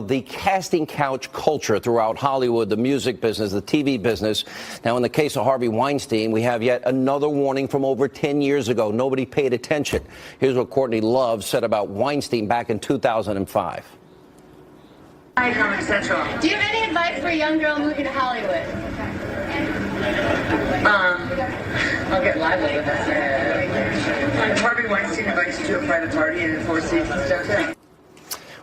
The casting couch culture throughout Hollywood, the music business, the TV business. Now, in the case of Harvey Weinstein, we have yet another warning from over 10 years ago. Nobody paid attention. Here's what Courtney Love said about Weinstein back in 2005. Hi, Comic Central. Do you have any advice for a young girl moving to Hollywood? I'll get live with this. Harvey Weinstein invites you to a private party in the Four Seasons downtown.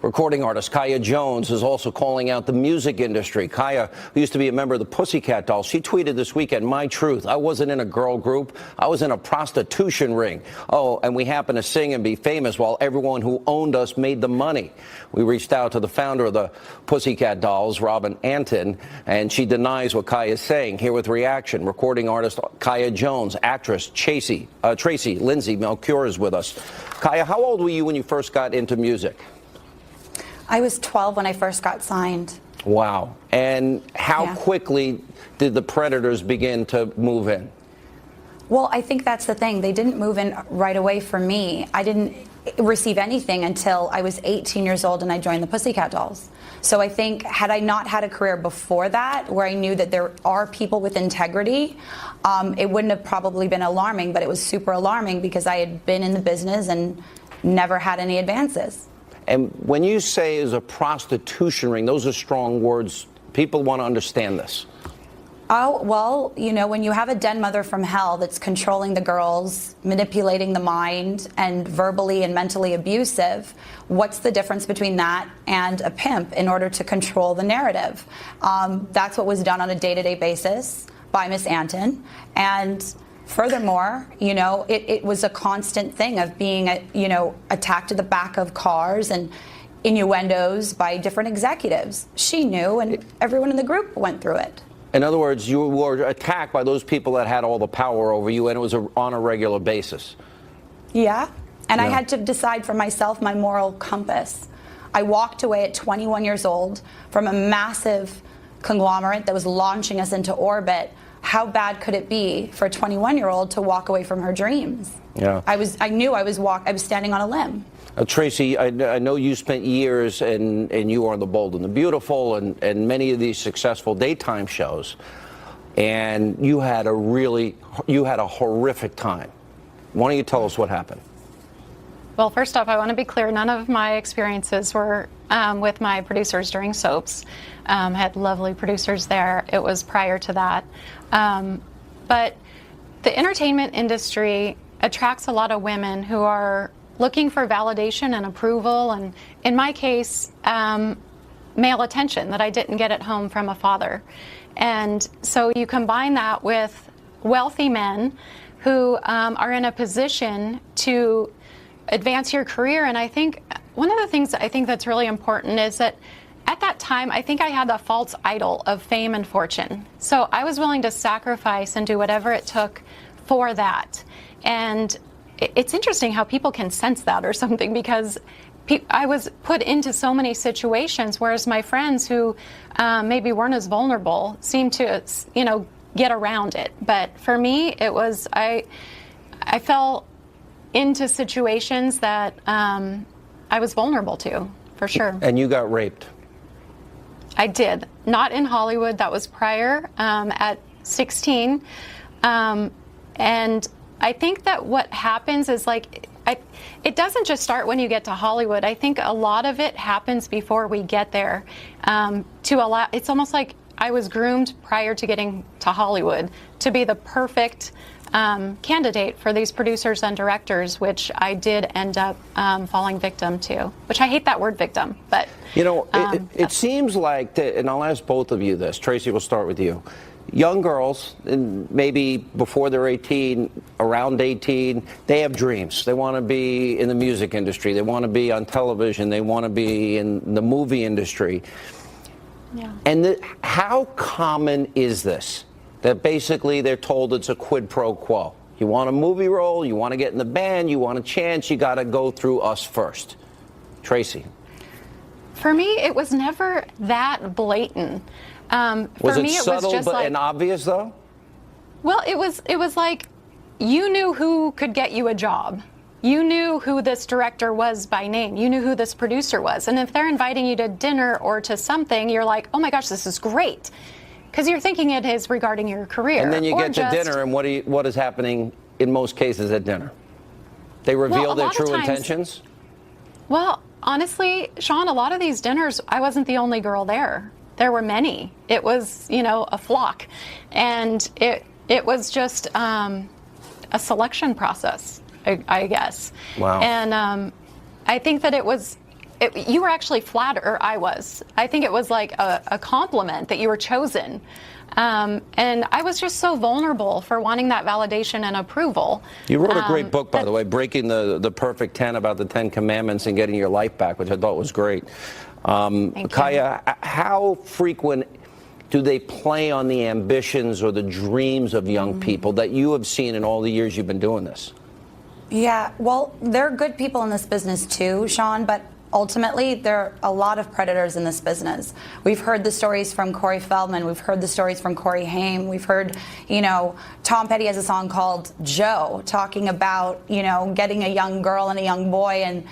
Recording artist Kaya Jones is also calling out the music industry. Kaya, who used to be a member of the Pussycat Dolls, she tweeted this weekend, "My truth, I wasn't in a girl group. I was in a prostitution ring. Oh, and we happened to sing and be famous while everyone who owned us made the money." We reached out to the founder of the Pussycat Dolls, Robin Anton, and she denies what Kaya is saying. Here with reaction, recording artist Kaya Jones, actress Tracy Lindsay Melchior is with us. Kaya, how old were you when you first got into music? I was 12 when I first got signed. Wow. And how quickly did the predators begin to move in? Well, I think that's the thing. They didn't move in right away for me. I didn't receive anything until I was 18 years old and I joined the Pussycat Dolls. So I think had I not had a career before that, where I knew that there are people with integrity, it wouldn't have probably been alarming, but it was super alarming because I had been in the business and never had any advances. And when you say it's a prostitution ring, those are strong words. People want to understand this. Oh, well, you know, when you have a den mother from hell that's controlling the girls, manipulating the mind, and verbally and mentally abusive, what's the difference between that and a pimp in order to control the narrative? That's what was done on a day-to-day basis by Miss Anton. And furthermore, you know, it was a constant thing of being, you know, attacked at the back of cars and innuendos by different executives. She knew, and everyone in the group went through it. In other words, you were attacked by those people that had all the power over you, and it was on a regular basis. Yeah, and I had to decide for myself my moral compass. I walked away at 21 years old from a massive conglomerate that was launching us into orbit. How bad could it be for a 21-year-old to walk away from her dreams? Yeah, I knew I was standing on a limb. Tracy, I know you spent years and you were on The Bold and the Beautiful and many of these successful daytime shows, and you had a horrific time. Why don't you tell us what happened? Well, first off, I want to be clear, none of my experiences were with my producers during soaps. I had lovely producers there. It was prior to that. But the entertainment industry attracts a lot of women who are looking for validation and approval, and in my case, male attention that I didn't get at home from a father. And so you combine that with wealthy men who are in a position to advance your career. And I think one of the things I think that's really important is that at that time, I think I had the false idol of fame and fortune. So I was willing to sacrifice and do whatever it took for that. And it's interesting how people can sense that or something, because I was put into so many situations, whereas my friends who maybe weren't as vulnerable seemed to, you know, get around it. But for me, it was, I fell into situations that I was vulnerable to, for sure. And you got raped. I did. Not in Hollywood. That was prior, at 16. And I think that what happens is, like, it doesn't just start when you get to Hollywood. I think a lot of it happens before we get there. It's almost like I was groomed prior to getting to Hollywood to be the perfect candidate for these producers and directors, which I did end up falling victim to, which I hate that word victim, but you know, it seems like that, and I'll ask both of you this. Tracy, we'll start with you. Young girls, and maybe before they're 18, around 18, they have dreams. They want to be in the music industry. They want to be on television. They want to be in the movie industry. Yeah. And how common is this? That basically they're told it's a quid pro quo. You want a movie role, you want to get in the band, you want a chance, you got to go through us first. Tracy. For me, it was never that blatant. Was it subtle and obvious, though? Well, it was like you knew who could get you a job. you knew who this director was by name. You knew who this producer was. And if they're inviting you to dinner or to something, you're like, oh my gosh, this is great. Because you're thinking it is regarding your career. And then you get to dinner, and what is happening in most cases at dinner? They reveal their true intentions? Well, honestly, Sean, a lot of these dinners, I wasn't the only girl there. There were many. It was, you know, a flock. And it was just a selection process, I guess. Wow. And I think that you were actually flattered, or I was. I think it was like a compliment that you were chosen. And I was just so vulnerable for wanting that validation and approval. You wrote a great book, by the way, Breaking the Perfect 10, about the 10 Commandments and getting your life back, which I thought was great. Kaya, how frequent do they play on the ambitions or the dreams of young people that you have seen in all the years you've been doing this? Yeah, well, there are good people in this business too, Sean, but ultimately, there are a lot of predators in this business. We've heard the stories from Corey Feldman. We've heard the stories from Corey Haim. We've heard, you know, Tom Petty has a song called Joe, talking about, you know, getting a young girl and a young boy and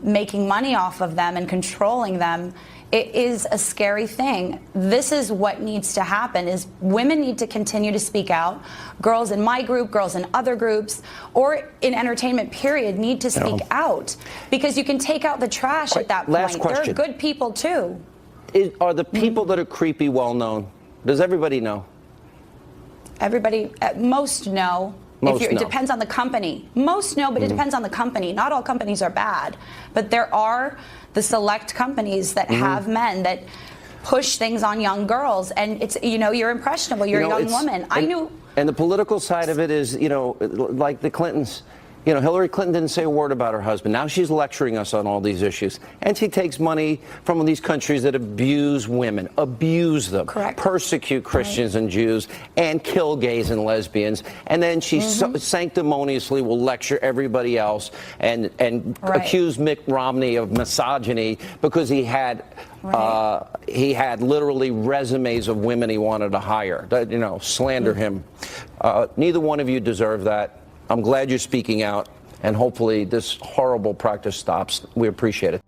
making money off of them and controlling them. It is a scary thing. This is what needs to happen, is women need to continue to speak out. Girls in my group, girls in other groups, or in entertainment, period, need to speak out. Because you can take out the trash at that point. Last question. There are good people, too. Are the people that are creepy well known? Does everybody know? Everybody, most know. It depends on the company. Most know, but it depends on the company. Not all companies are bad. But there are the select companies that have men that push things on young girls. And it's, you know, you're impressionable. You're a young woman. And the political side of it is, you know, like the Clintons. You know, Hillary Clinton didn't say a word about her husband. Now she's lecturing us on all these issues. And she takes money from these countries that abuse women, abuse them, persecute Christians and Jews, and kill gays and lesbians. And then she sanctimoniously will lecture everybody else and accuse Mitt Romney of misogyny because he had literally resumes of women he wanted to hire, that, you know, slander him. Neither one of you deserve that. I'm glad you're speaking out, and hopefully this horrible practice stops. We appreciate it.